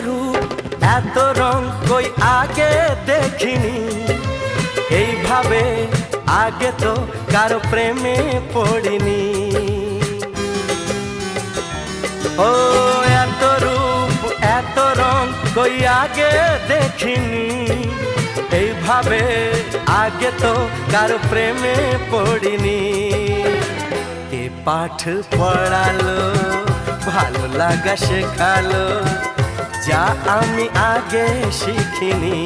রূপ এত রং কই আগে দেখিনি, এইভাবে আগে তো কারো প্রেমে পড়িনি। ও এত রূপ এত রং কই আগে দেখিনি, এইভাবে আগে তো কারো প্রেমে পড়িনি। কে পাঠ পড়ালো ভালো লাগা শেখালো, যা আমি আগে শিখিনি।